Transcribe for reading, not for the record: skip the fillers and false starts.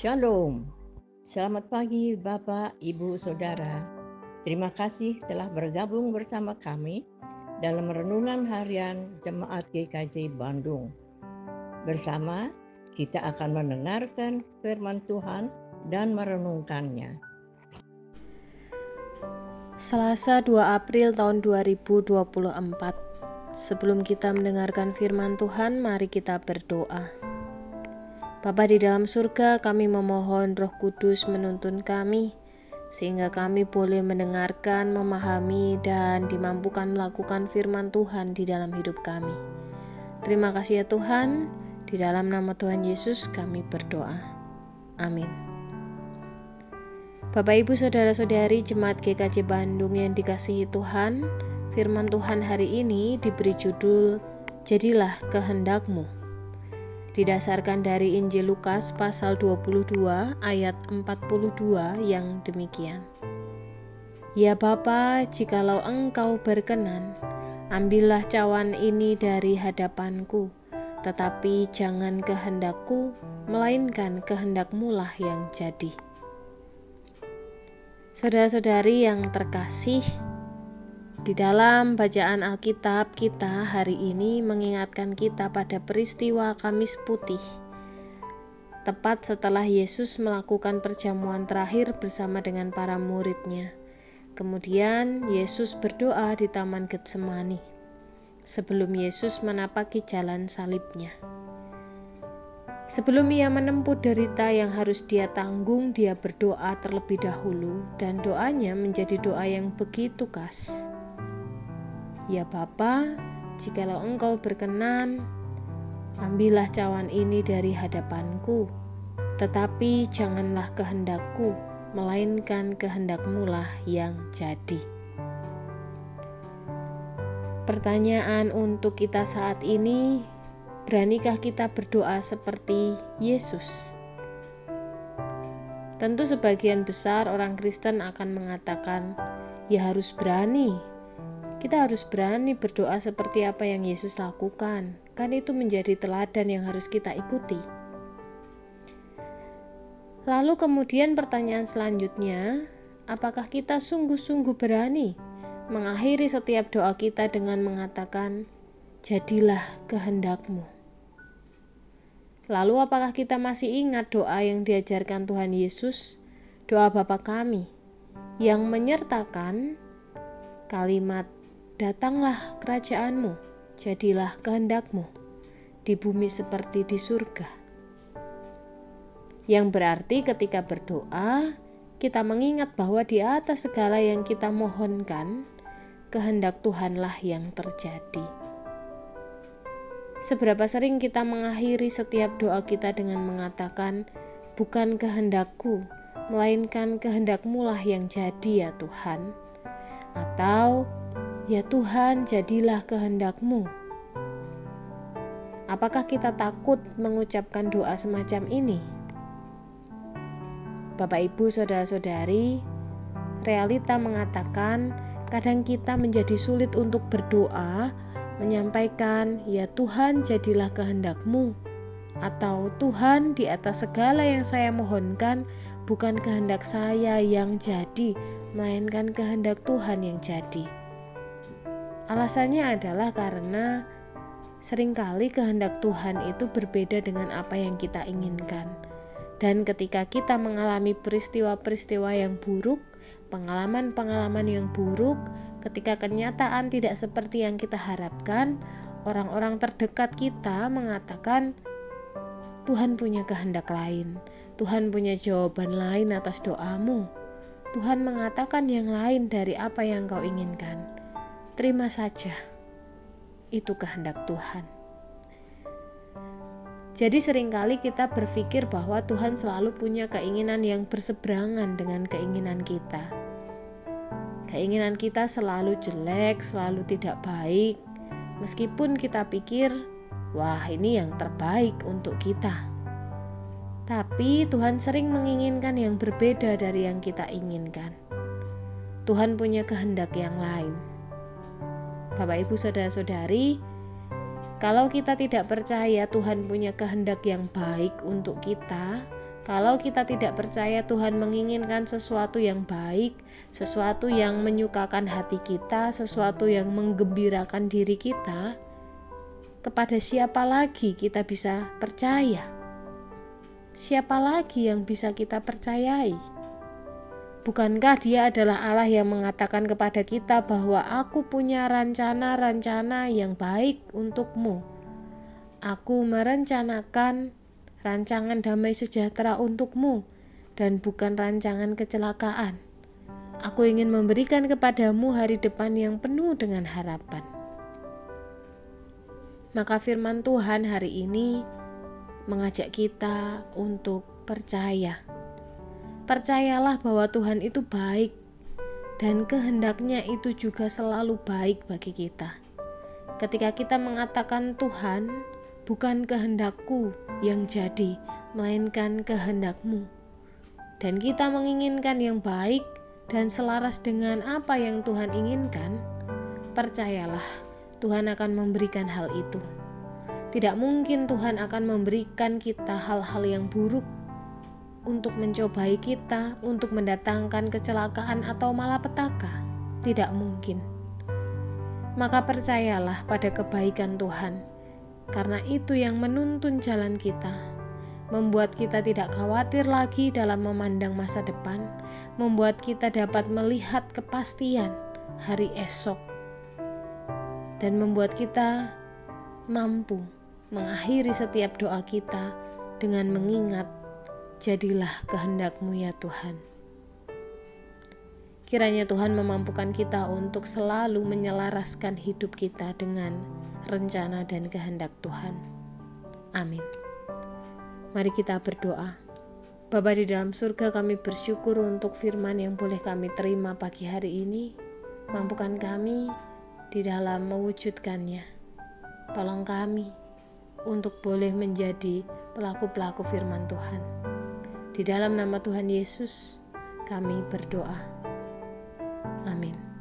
Shalom. Selamat pagi Bapak, Ibu, Saudara. Terima kasih telah bergabung bersama kami dalam renungan harian Jemaat GKJ Bandung. Bersama kita akan mendengarkan firman Tuhan dan merenungkannya. Selasa 2 April tahun 2024. Sebelum kita mendengarkan firman Tuhan, mari kita berdoa. Bapa di dalam surga, kami memohon Roh Kudus menuntun kami, sehingga kami boleh mendengarkan, memahami, dan dimampukan melakukan firman Tuhan di dalam hidup kami. Terima kasih ya Tuhan, di dalam nama Tuhan Yesus kami berdoa. Amin. Bapak Ibu Saudara-saudari Jemaat GKJ Bandung yang dikasihi Tuhan, firman Tuhan hari ini diberi judul Jadilah Kehendak-Mu. Didasarkan dari Injil Lukas pasal 22 ayat 42 yang demikian. Ya Bapa, jikalau Engkau berkenan, ambillah cawan ini dari hadapanku, tetapi jangan kehendakku, melainkan kehendak-Mu lah yang jadi. Saudara-saudari yang terkasih, di dalam bacaan Alkitab kita hari ini mengingatkan kita pada peristiwa Kamis Putih, tepat setelah Yesus melakukan perjamuan terakhir bersama dengan para murid-Nya. Kemudian Yesus berdoa di Taman Getsemani sebelum Yesus menapaki jalan salib-Nya. Sebelum ia menempuh derita yang harus dia tanggung, dia berdoa terlebih dahulu, dan doanya menjadi doa yang begitu khas. Ya Bapa, jikalau Engkau berkenan, ambillah cawan ini dari hadapanku, tetapi janganlah kehendakku, melainkan kehendak-Mu lah yang jadi. Pertanyaan untuk kita saat ini, beranikah kita berdoa seperti Yesus? Tentu sebagian besar orang Kristen akan mengatakan, ya harus berani. Kita harus berani berdoa seperti apa yang Yesus lakukan. Kan itu menjadi teladan yang harus kita ikuti. Lalu kemudian pertanyaan selanjutnya, apakah kita sungguh-sungguh berani mengakhiri setiap doa kita dengan mengatakan, jadilah kehendak-Mu? Lalu apakah kita masih ingat doa yang diajarkan Tuhan Yesus, doa Bapa kami, yang menyertakan kalimat, datanglah kerajaan-Mu, jadilah kehendak-Mu, di bumi seperti di surga. Yang berarti ketika berdoa, kita mengingat bahwa di atas segala yang kita mohonkan, kehendak Tuhanlah yang terjadi. Seberapa sering kita mengakhiri setiap doa kita dengan mengatakan, bukan kehendakku, melainkan kehendak-Mu lah yang jadi ya Tuhan. Atau, ya Tuhan, jadilah kehendak-Mu. Apakah kita takut mengucapkan doa semacam ini? Bapak Ibu Saudara-saudari, realita mengatakan kadang kita menjadi sulit untuk berdoa, menyampaikan, ya Tuhan jadilah kehendak-Mu. Atau Tuhan, di atas segala yang saya mohonkan, bukan kehendak saya yang jadi, melainkan kehendak Tuhan yang jadi. Alasannya adalah karena seringkali kehendak Tuhan itu berbeda dengan apa yang kita inginkan. Dan ketika kita mengalami peristiwa-peristiwa yang buruk, pengalaman-pengalaman yang buruk, ketika kenyataan tidak seperti yang kita harapkan, orang-orang terdekat kita mengatakan, Tuhan punya kehendak lain, Tuhan punya jawaban lain atas doamu. Tuhan mengatakan yang lain dari apa yang kau inginkan. Terima saja, itu kehendak Tuhan. Jadi seringkali kita berpikir bahwa Tuhan selalu punya keinginan yang berseberangan dengan keinginan kita. Keinginan kita selalu jelek, selalu tidak baik, meskipun kita pikir, wah ini yang terbaik untuk kita. Tapi Tuhan sering menginginkan yang berbeda dari yang kita inginkan. Tuhan punya kehendak yang lain. Bapak Ibu Saudara-saudari, kalau kita tidak percaya Tuhan punya kehendak yang baik untuk kita, Kalau kita tidak percaya Tuhan menginginkan sesuatu yang baik, sesuatu yang menyukakan hati kita, sesuatu yang menggembirakan diri kita, kepada siapa lagi kita bisa percaya? Siapa lagi yang bisa kita percayai? Bukankah Dia adalah Allah yang mengatakan kepada kita bahwa aku punya rencana-rencana yang baik untukmu. Aku merencanakan rancangan damai sejahtera untukmu dan bukan rancangan kecelakaan. Aku ingin memberikan kepadamu hari depan yang penuh dengan harapan. Maka firman Tuhan hari ini mengajak kita untuk percaya. Percayalah bahwa Tuhan itu baik dan kehendaknya itu juga selalu baik bagi kita. Ketika kita mengatakan Tuhan, bukan kehendakku yang jadi, melainkan kehendakmu. Dan kita menginginkan yang baik dan selaras dengan apa yang Tuhan inginkan, percayalah Tuhan akan memberikan hal itu. Tidak mungkin Tuhan akan memberikan kita hal-hal yang buruk untuk mencobai kita, untuk mendatangkan kecelakaan atau malapetaka. Tidak mungkin. Maka percayalah pada kebaikan Tuhan. Karena itu yang menuntun jalan kita, membuat kita tidak khawatir lagi dalam memandang masa depan, membuat kita dapat melihat kepastian hari esok, dan membuat kita mampu mengakhiri setiap doa kita dengan mengingat, jadilah kehendak-Mu ya Tuhan. Kiranya Tuhan memampukan kita untuk selalu menyelaraskan hidup kita dengan rencana dan kehendak Tuhan. Amin. Mari kita berdoa. Bapa di dalam surga, kami bersyukur untuk firman yang boleh kami terima pagi hari ini. Mampukan kami di dalam mewujudkannya. Tolong kami untuk boleh menjadi pelaku-pelaku firman Tuhan. Di dalam nama Tuhan Yesus, kami berdoa. Amin.